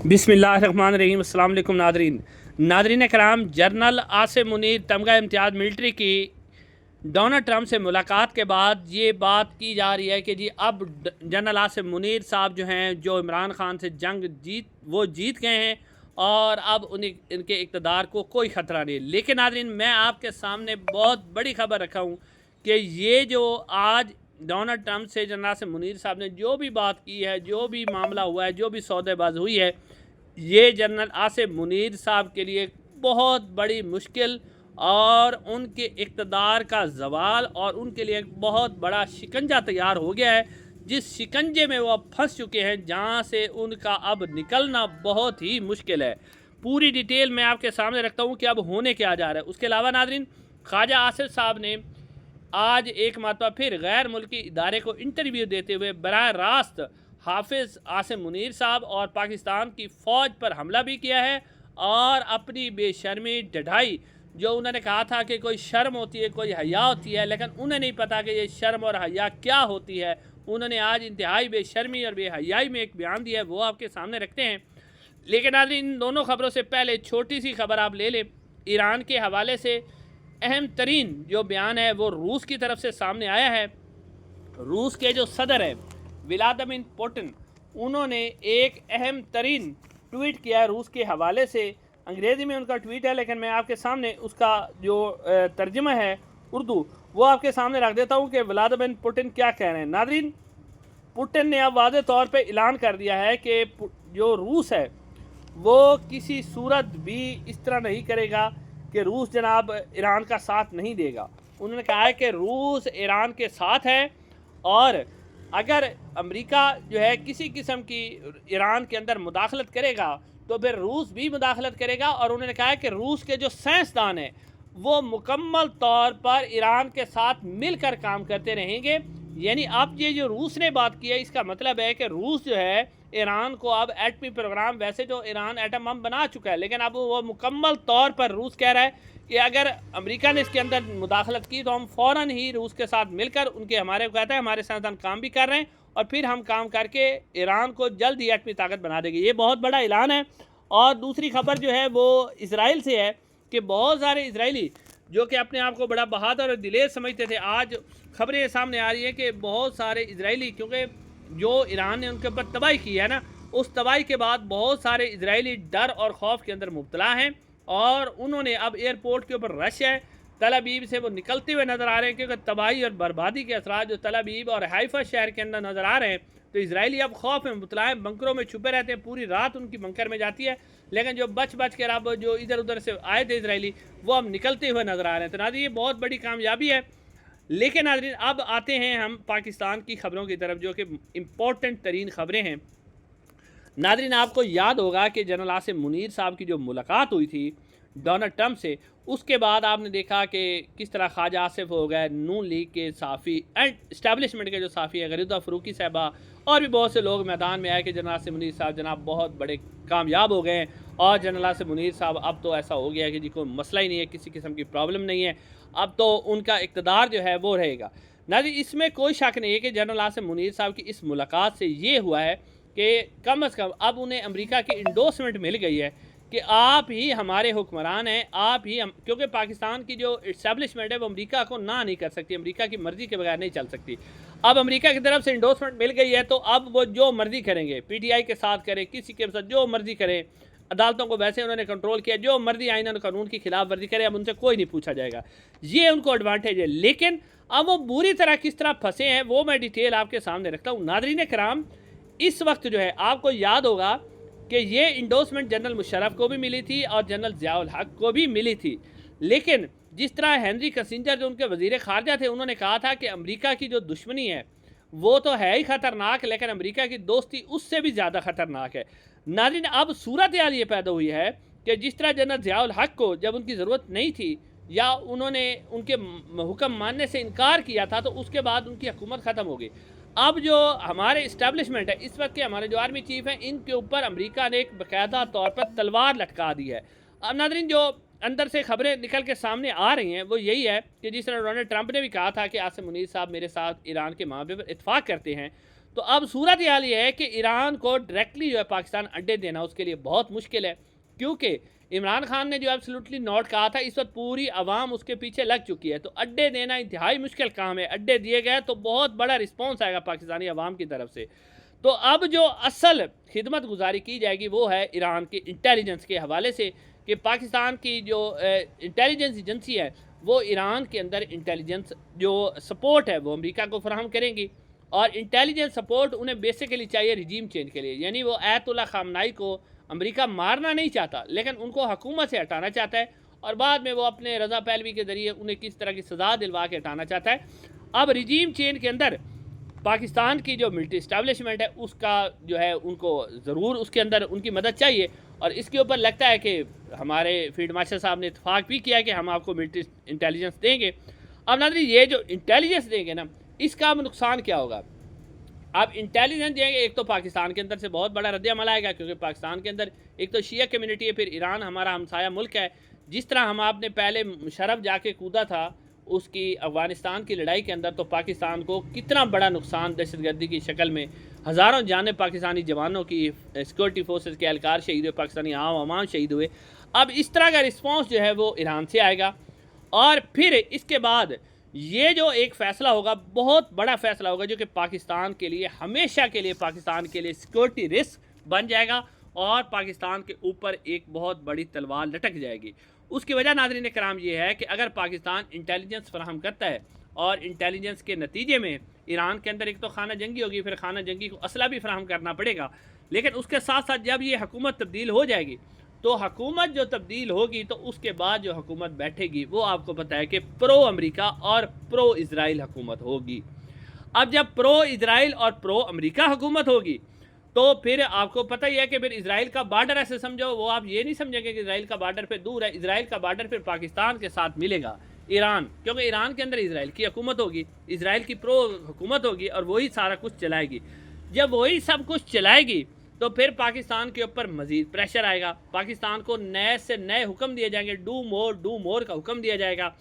बिस्मिल्लाहिर्रहमानिर्रहीम। अस्सलाम वालेकुम नादरीन कराम, जनरल आसिम मुनीर तमगा इम्तियाज़ मिलिट्री की डोनाल्ड ट्रंप से मुलाकात के बाद ये बात की जा रही है कि जी अब जनरल आसिम मुनीर साहब जो हैं, जो इमरान ख़ान से जंग जीत गए हैं और अब इनके इक़्तिदार को कोई ख़तरा नहीं। लेकिन नादरीन, मैं आपके सामने बहुत बड़ी खबर रखा हूँ कि ये जो आज डोनाल्ड ट्रंप से जनरल आसिम मुनीर साहब ने जो भी बात की है, जो भी मामला हुआ है, जो भी सौदेबाजी हुई है, ये जनरल आसिम मुनीर साहब के लिए बहुत बड़ी मुश्किल और उनके इक़्तिदार का ज़वाल और उनके लिए एक बहुत बड़ा शिकंजा तैयार हो गया है, जिस शिकंजे में वो अब फंस चुके हैं, जहाँ से उनका अब निकलना बहुत ही मुश्किल है। पूरी डिटेल मैं आपके सामने रखता हूँ कि अब होने क्या जा रहा है। उसके अलावा नाज़रीन, ख्वाजा आसिफ साहब ने आज एक मरतबा फिर गैर मुल्की इदारे को इंटरव्यू देते हुए बराह रास्त हाफिज़ आसिम मुनीर साहब और पाकिस्तान की फ़ौज पर हमला भी किया है और अपनी बेशर्मी ढिठाई, जो उन्होंने कहा था कि कोई शर्म होती है, कोई हया होती है, लेकिन उन्हें नहीं पता कि ये शर्म और हया क्या होती है। उन्होंने आज इंतहाई बेशर्मी और बेहयाई में एक बयान दिया है, वो आपके सामने रखते हैं। लेकिन आज इन दोनों खबरों से पहले छोटी सी खबर आप ले लें। ईरान के हवाले से अहम तरीन जो बयान है वो रूस की तरफ से सामने आया है। रूस के जो सदर हैं व्लादिमीर पुतिन, उन्होंने एक अहम तरीन ट्वीट किया है रूस के हवाले से। अंग्रेज़ी में उनका ट्वीट है, लेकिन मैं आपके सामने उसका जो तर्जुमा है उर्दू, वो आपके सामने रख देता हूँ कि व्लादिमीर पुतिन क्या कह रहे हैं। नाज़रीन, पुतिन ने अब वाज़े तौर पे ऐलान कर दिया है कि जो रूस है वो किसी सूरत भी इस तरह नहीं करेगा कि रूस जनाब ईरान का साथ नहीं देगा। उन्होंने कहा है कि रूस ईरान के साथ है और अगर अमेरिका जो है किसी किस्म की ईरान के अंदर मुदाखलत करेगा तो फिर रूस भी मुदाखलत करेगा। और उन्होंने कहा है कि रूस के जो साइंसदान हैं वो मुकम्मल तौर पर ईरान के साथ मिलकर काम करते रहेंगे। यानी अब ये जो रूस ने बात की है, इसका मतलब है कि रूस जो है ईरान को अब एटमी प्रोग्राम, वैसे जो ईरान एटम बम बना चुका है, लेकिन अब वो मुकम्मल तौर पर रूस कह रहा है कि अगर अमेरिका ने इसके अंदर मुदाखलत की तो हम फ़ौरन ही रूस के साथ मिलकर हमारे कहता है हमारे साइंसदान काम भी कर रहे हैं और फिर हम काम करके ईरान को जल्द ही एटमी ताकत बना देंगे। ये बहुत बड़ा ऐलान है। और दूसरी खबर जो है वो इसराइल से है कि बहुत सारे इसराइली जो कि अपने आप को बड़ा बहादुर और दिलेर समझते थे, आज खबरें सामने आ रही हैं कि बहुत सारे इसराइली, क्योंकि जो ईरान ने उनके ऊपर तबाही की है ना, उस तबाही के बाद बहुत सारे इसराइली डर और खौफ के अंदर मुब्तला हैं और उन्होंने अब एयरपोर्ट के ऊपर रश है, तल अबीब से वो निकलते हुए नज़र आ रहे हैं, क्योंकि तबाही और बर्बादी के असरात जो तल अबीब और हाइफा शहर के अंदर नज़र आ रहे हैं। तो इसराइली अब खौफ में मुब्तला हैं, बंकरों में छुपे रहते हैं, पूरी रात उनकी बंकर में जाती है, लेकिन जो बच कर अब जो इधर उधर से आए थे इसराइली, वो अब निकलते हुए नज़र आ रहे हैं। तो नाज़रीन, ये बहुत बड़ी कामयाबी है। लेकिन नाज़रीन, अब आते हैं हम पाकिस्तान की खबरों की तरफ, जो कि इम्पोर्टेंट तरीन खबरें हैं। नाज़रीन, आपको याद होगा कि जनरल आसिम मुनीर साहब की जो मुलाकात हुई थी डोनाल्ड ट्रंप से, उसके बाद आपने देखा कि किस तरह ख्वाजा आसिफ हो गए, नून लीग के साफ़ी एंड इस्टेब्लिशमेंट के जो साफ़ी है गरीदा फ़रूकी साहबा और भी बहुत से लोग मैदान में आए कि जनरल आसिम मुनीर साहब जनाब बहुत बड़े कामयाब हो गए हैं और जनरल आसिम मुनीर साहब अब तो ऐसा हो गया है कि जी कोई मसला ही नहीं है, किसी किस्म की प्रॉब्लम नहीं है, अब तो उनका इक़्तिदार जो है वो रहेगा। नाज़रीन, इसमें कोई शक नहीं है कि जनरल आसिम मुनीर साहब की इस मुलाकात से ये हुआ है कि कम अज़ कम अब उन्हें अमेरिका की इंडोर्समेंट मिल गई है कि आप ही हमारे हुक्मरान हैं, आप ही क्योंकि पाकिस्तान की जो इस्टेब्लिशमेंट है वो अमेरिका को ना नहीं कर सकती, अमेरिका की मर्ज़ी के बगैर नहीं चल सकती। अब अमेरिका की तरफ से इंडोर्समेंट मिल गई है तो अब वो जो मर्ज़ी करेंगे, पीटीआई के साथ करें, किसी के साथ जो मर्ज़ी करें, अदालतों को वैसे उन्होंने कंट्रोल किया, जो मर्ज़ी आईन और कानून की खिलाफ वर्जी करे, अब उनसे कोई नहीं पूछा जाएगा। ये उनको एडवांटेज है। लेकिन अब वो बुरी तरह किस तरह फंसे हैं वो मैं डिटेल आपके सामने रखता हूँ। नाज़रीन कराम, इस वक्त जो है आपको याद होगा कि ये इंडोर्समेंट जनरल मुशर्रफ को भी मिली थी और जनरल ज़ियाउल हक को भी मिली थी। लेकिन जिस तरह हेनरी किसिंजर जो उनके वज़ीर ख़ारजा थे, उन्होंने कहा था कि अमेरिका की जो दुश्मनी है वो तो है ही ख़तरनाक, लेकिन अमेरिका की दोस्ती उससे भी ज़्यादा ख़तरनाक है। नाज़रीन, अब सूरत हाल ये पैदा हुई है कि जिस तरह जनरल ज़ियाउल हक को जब उनकी ज़रूरत नहीं थी या उन्होंने उनके हुक्म मानने से इनकार किया था, तो उसके बाद उनकी हुकूमत ख़त्म हो गई। अब जो हमारे इस्टेब्लिशमेंट है इस वक्त के, हमारे जो आर्मी चीफ हैं, इनके ऊपर अमेरिका ने एक बाकायदा तौर पर तलवार लटका दी है। अब नाज़रीन, जो अंदर से खबरें निकल के सामने आ रही हैं वो यही है कि जिस तरह डोनाल्ड ट्रंप ने भी कहा था कि आसिम मुनीर साहब मेरे साथ ईरान के मामले पर इत्फाक करते हैं, तो अब सूरत हाल ये है कि ईरान को डायरेक्टली जो है पाकिस्तान अड्डे देना उसके लिए बहुत मुश्किल है, क्योंकि इमरान खान ने जो एब्सोल्युटली नॉट कहा था, इस वक्त पूरी आवाम उसके पीछे लग चुकी है। तो अड्डे देना इंतहाई मुश्किल काम है। अड्डे दिए गए तो बहुत बड़ा रिस्पॉन्स आएगा पाकिस्तानी आवाम की तरफ से। तो अब जो असल खिदमत गुजारी की जाएगी वो है ईरान की इंटेलिजेंस के हवाले से, कि पाकिस्तान की जो इंटेलिजेंस एजेंसी है वो ईरान के अंदर इंटेलिजेंस जो सपोर्ट है वो अमेरिका को फराहम करेंगी, और इंटेलिजेंस सपोर्ट उन्हें बेसिकली चाहिए रिजीम चेंज के लिए। यानी वो आयतुल्लाह खामनाई को अमेरिका मारना नहीं चाहता, लेकिन उनको हुकूमत से हटाना चाहता है, और बाद में वो अपने रजा पहलवी के ज़रिए उन्हें किस तरह की सज़ा दिलवा के हटाना चाहता है। अब रिजीम चेंज के अंदर पाकिस्तान की जो मिलिट्री इस्टेब्लिशमेंट है उसका जो है उनको ज़रूर उसके अंदर उनकी मदद चाहिए, और इसके ऊपर लगता है कि हमारे फील्ड मार्शल साहब ने इत्तेफाक भी किया कि हम आपको मिलिट्री इंटेलिजेंस देंगे। अब नाज़रीन, ये जो इंटेलिजेंस देंगे ना, इसका अब नुकसान क्या होगा? अब इंटेलिजेंस देंगे, एक तो पाकिस्तान के अंदर से बहुत बड़ा रद्द-ए-अमल आएगा, क्योंकि पाकिस्तान के अंदर एक तो शिया कम्युनिटी है, फिर ईरान हमारा हमसाया मुल्क है। जिस तरह हम आपने पहले मुशर्रफ जाके कूदा था उसकी अफ़गानिस्तान की लड़ाई के अंदर, तो पाकिस्तान को कितना बड़ा नुकसान दहशतगर्दी की शक्ल में हज़ारों जानें पाकिस्तानी जवानों की, सिक्योरिटी फोर्सेस के एहलकार शहीद हुए, पाकिस्तानी आवाम शहीद हुए। अब इस तरह का रिस्पॉन्स जो है वो ईरान से आएगा, और फिर इसके बाद ये जो एक फ़ैसला होगा, बहुत बड़ा फ़ैसला होगा, जो कि पाकिस्तान के लिए हमेशा के लिए पाकिस्तान के लिए सिक्योरिटी रिस्क बन जाएगा, और पाकिस्तान के ऊपर एक बहुत बड़ी तलवार लटक जाएगी। उसकी वजह नाज़रीन कराम ये है कि अगर पाकिस्तान इंटेलिजेंस फराहम करता है, और इंटेलिजेंस के नतीजे में ईरान के अंदर एक तो खाना जंगी होगी, फिर खाना जंगी को असला भी फराहम करना पड़ेगा, लेकिन उसके साथ साथ जब ये हुकूमत तब्दील हो जाएगी, तो हुकूमत जो तब्दील होगी तो उसके बाद जो हुकूमत बैठेगी वो आपको पता है कि प्रो अमेरिका और प्रो इज़राइल हुकूमत होगी। अब जब प्रो इज़राइल और प्रो अमेरिका हुकूमत होगी, तो फिर आपको पता ही है कि फिर इज़राइल का बार्डर ऐसे समझो, वो आप ये नहीं समझेंगे कि इज़राइल का बार्डर फिर दूर है। इज़राइल का बार्डर फिर पाकिस्तान के साथ मिलेगा, ईरान, क्योंकि ईरान के अंदर इज़राइल की हुकूमत होगी, इज़राइल की प्रो हुकूमत होगी, और वही सारा कुछ चलाएगी। जब वही सब कुछ चलाएगी तो फिर पाकिस्तान के ऊपर मज़ीद प्रेशर आएगा, पाकिस्तान को नए से नए हुक्म दिए जाएंगे, डू मोर का हुक्म दिया जाएगा।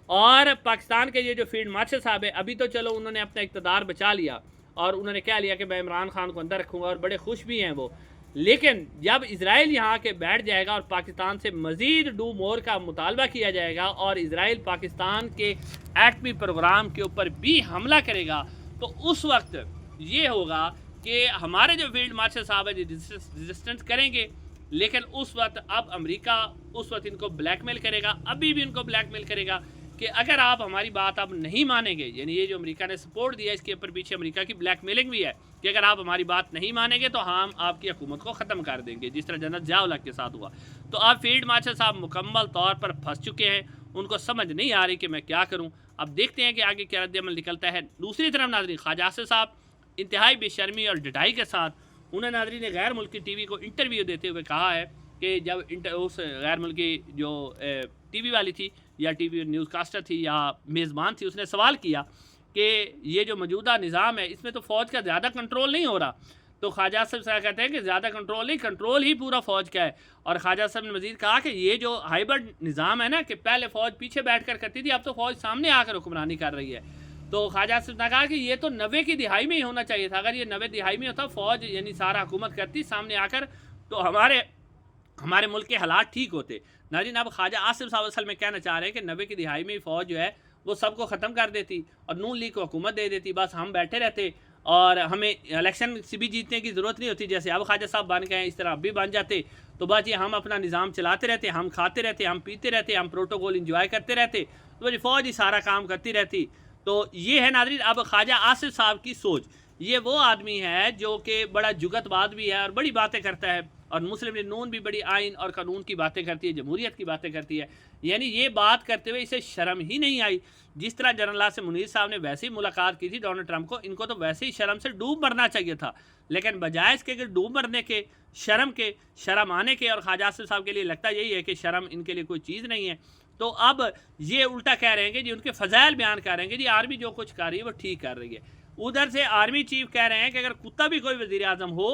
और पाकिस्तान के ये जो फील्ड मार्शल साहब है, अभी तो चलो उन्होंने अपना इक़्तिदार बचा लिया, और उन्होंने क्या लिया कि मैं इमरान खान को अंदर रखूँगा, और बड़े खुश भी हैं वो। लेकिन जब इज़राइल यहाँ के बैठ जाएगा और पाकिस्तान से मज़ीद डू मोर का मुतालबा किया जाएगा, और इज़राइल पाकिस्तान के एटमी प्रोग्राम के ऊपर भी हमला करेगा, तो उस वक्त ये होगा कि हमारे जो फील्ड मार्शल साहब है रेजिस्टेंस करेंगे, लेकिन उस वक्त अब अमेरिका उस वक्त इनको ब्लैकमेल करेगा, अभी भी इनको ब्लैकमेल करेगा कि अगर आप हमारी बात अब नहीं मानेंगे, यानी ये जो अमेरिका ने सपोर्ट दिया इसके ऊपर पीछे अमेरिका की ब्लैकमेलिंग भी है कि अगर आप हमारी बात नहीं मानेंगे तो हम आपकी हुकूमत को ख़त्म कर देंगे, जिस तरह जनरल ज़िया-उल-हक के साथ हुआ। तो अब फील्ड मार्शल साहब मुकम्मल तौर पर फंस चुके हैं, उनको समझ नहीं आ रही कि मैं क्या करूँ। अब देखते हैं कि आगे क्या रद्द-ए-अमल निकलता है। दूसरी तरफ नाज़रीन, ख्वाजा आसिफ साहब इंतहाई बेशर्मी और ढिठाई के साथ उन्होंने नाज़रीन गैर मुल्की टीवी को इंटरव्यू देते हुए कहा है कि जब उस गैर मुल्की जो टीवी वाली थी या टीवी न्यूज़ कास्टर थी या मेज़बान थी, उसने सवाल किया कि ये जो मौजूदा निज़ाम है इसमें तो फ़ौज का ज़्यादा कंट्रोल नहीं हो रहा। तो ख्वाजा आसिफ साहब कहते हैं कि ज़्यादा कंट्रोल नहीं, कंट्रोल ही पूरा फ़ौज का है। और ख्वाजा साहब ने मज़ीद कहा कि ये जो हाइब्रिड निज़ाम है ना, कि पहले फ़ौज पीछे बैठ कर करती थी, अब तो फ़ौज सामने आकर हुक्मरानी कर रही है। तो ख्वाजा आसिफ ने कहा कि ये तो 90 की दिहाई में ही होना चाहिए था। अगर ये 90 दिहाई में होता, फ़ौज यानी सारा हुकूमत करती सामने आकर, तो हमारे मुल्क के हालात ठीक होते। नाज़रीन, अब ख्वाजा आसिफ साहब असल में कहना चाह रहे हैं कि 90 की दिहाई में फ़ौज जो है वो सबको ख़त्म कर देती और नून लीग को हुकूमत दे देती, बस हम बैठे रहते और हमें इलेक्शन से भी जीतने की ज़रूरत नहीं होती। जैसे अब ख्वाजा साहब बन गए इस तरह अब भी बन जाते, तो बस ये हम अपना निज़ाम चलाते रहते, हम खाते रहते, हम पीते रहते, हम प्रोटोकॉल इंजॉय करते रहते, तो बस फ़ौज ही सारा काम करती रहती। तो ये है नाज़रीन अब ख्वाजा आसिफ साहब की सोच। ये वो आदमी है जो कि बड़ा जुगतबाज भी है और बड़ी बातें करता है, और मुस्लिम लीग नून भी बड़ी आइन और कानून की बातें करती है, जमहूरियत की बातें करती है। यानी ये बात करते हुए इसे शर्म ही नहीं आई। जिस तरह जनरल आसिम मुनीर साहब ने वैसे ही मुलाकात की थी डोनाल्ड ट्रंप को, इनको तो वैसे ही शर्म से डूब मरना चाहिए था, लेकिन बजाय इसके कि डूब मरने के, शर्म आने के, और ख्वाजा आसिफ साहब के लिए लगता यही है कि शर्म इनके लिए कोई चीज़ नहीं है। तो अब ये उल्टा कह रहे हैं कि जी उनके फ़ज़ाइल बयान कर रहे हैं कि जी आर्मी जो कुछ कर रही है वो ठीक कर रही है। उधर से आर्मी चीफ कह रहे हैं कि अगर कुत्ता भी कोई वज़ीर आज़म हो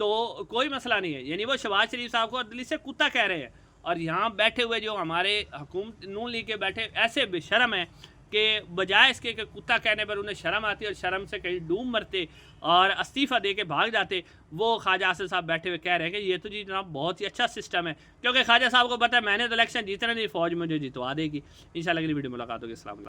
तो कोई मसला नहीं है, यानी वो शहबाज शरीफ साहब को दिल्ली से कुत्ता कह रहे हैं। और यहाँ बैठे हुए जो हमारे हुकूमत नून लीग के बैठे ऐसे बेशर्म हैं कि बजाय इसके कि कुत्ता कहने पर उन्हें शर्म आती और शर्म से कहीं डूब मरते और इस्तीफ़ा दे के भाग जाते, वो ख्वाजा आसिफ साहब बैठे हुए कह रहे हैं कि ये तो जी जनाब बहुत ही अच्छा सिस्टम है, क्योंकि ख्वाजा साहब को पता है मैंने तो इलेक्शन जीतना नहीं, फ़ौज मुझे जितवा देगी। इंशाल्लाह अगली वीडियो मुलाकात होगी। अस्सलाम वालेकुम।